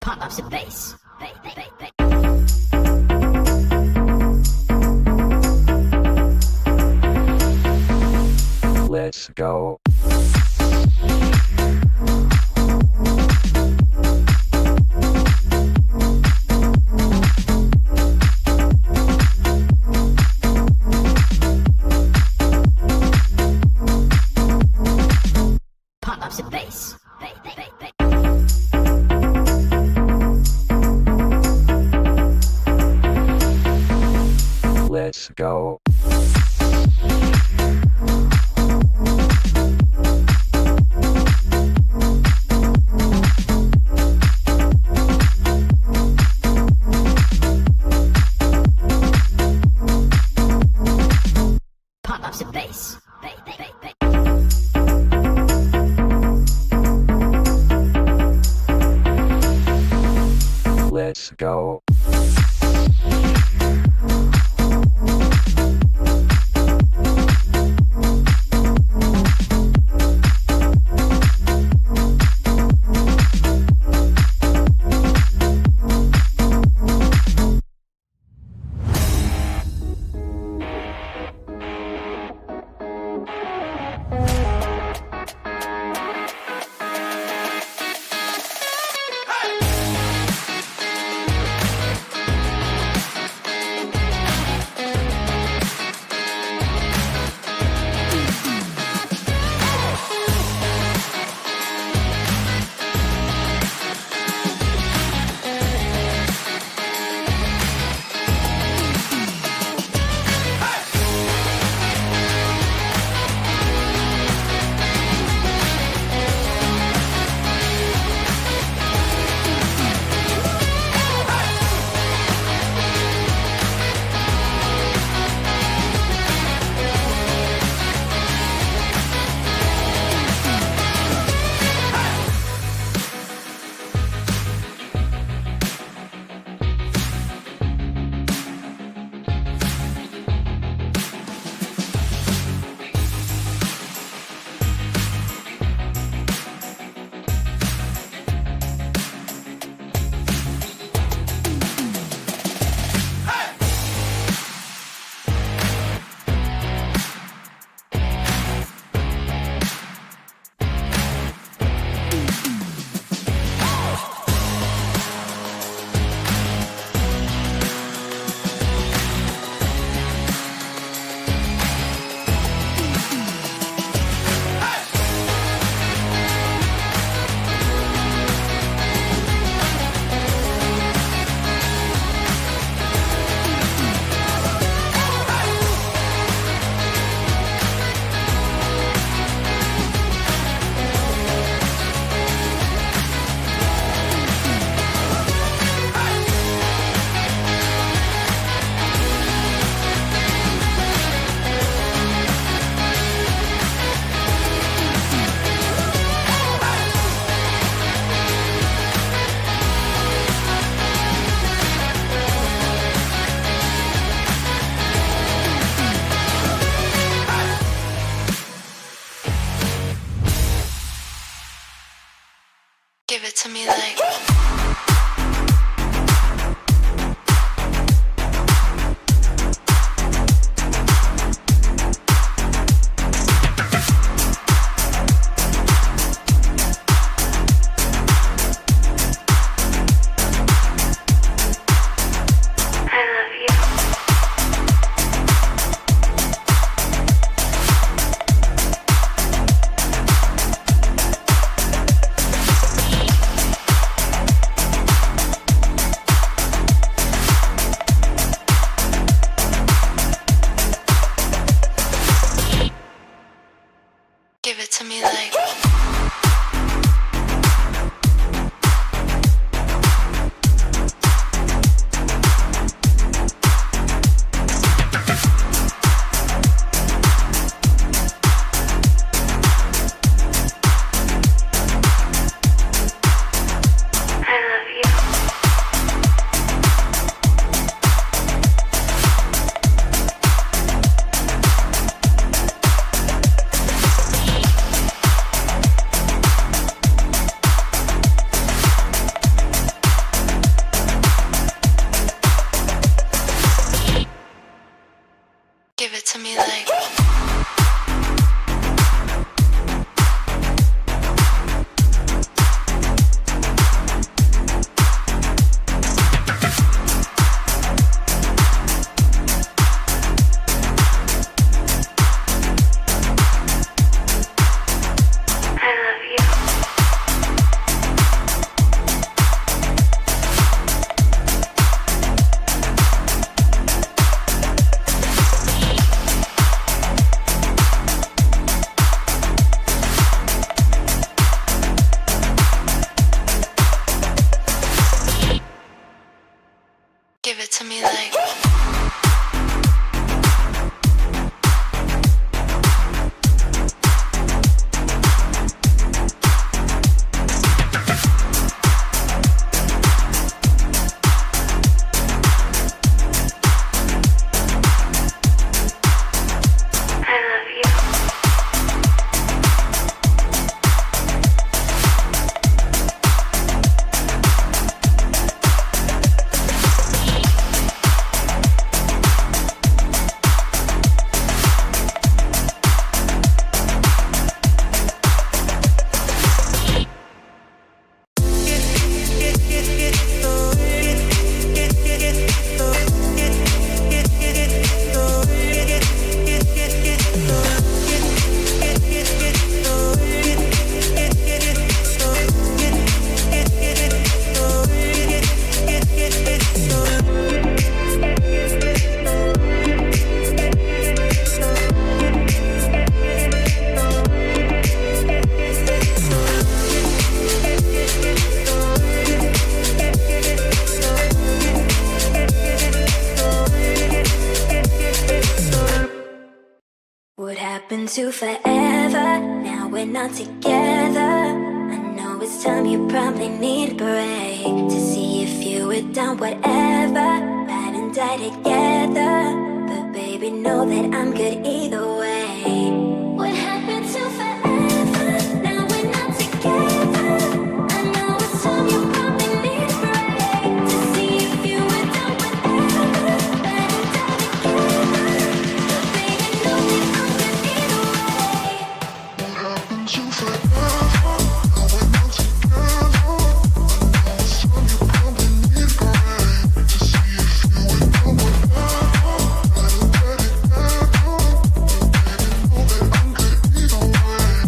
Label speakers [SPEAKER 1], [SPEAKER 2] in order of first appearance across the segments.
[SPEAKER 1] Pump up some bass.
[SPEAKER 2] Let's go.
[SPEAKER 1] Pump up some bass.
[SPEAKER 2] Let's go.
[SPEAKER 1] Pump up some bass.
[SPEAKER 2] Let's go.
[SPEAKER 3] Give it to me like give it to me like like. Give it to me like.
[SPEAKER 2] What happened to forever? Now we're not together. I know it's time you probably need a break to see if you were done whatever. Ride and die together, but baby, know that I'm good either way. What happened to forever? Now we're not together. I know it's time you probably need a break to see if you were done whatever. Ride and die together, but baby, know that I'm good either way.
[SPEAKER 4] What happened to forever? Now we're not together. It's time you probably need a break to see if you were done whatever. Ride and die together, but baby, know that I'm good either way. What happened to forever? Now we're not together.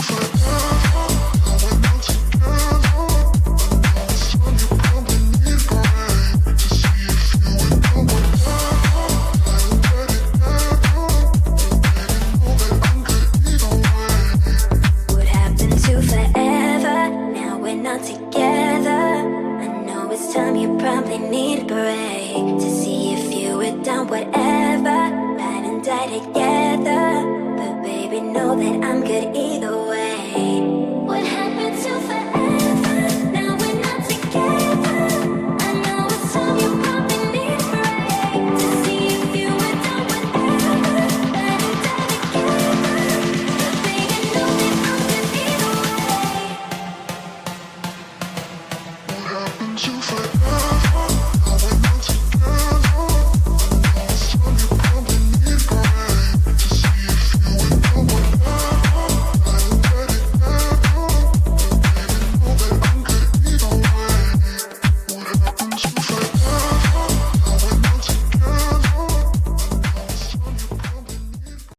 [SPEAKER 4] It's time you probably need a break to see if you were done whatever. Ride and die together, but baby, know that I'm good either way.
[SPEAKER 2] What happened to forever? Now we're not together. I know it's time you probably need a break to see if you were done whatever. Ride and die together, but baby, know that I'm good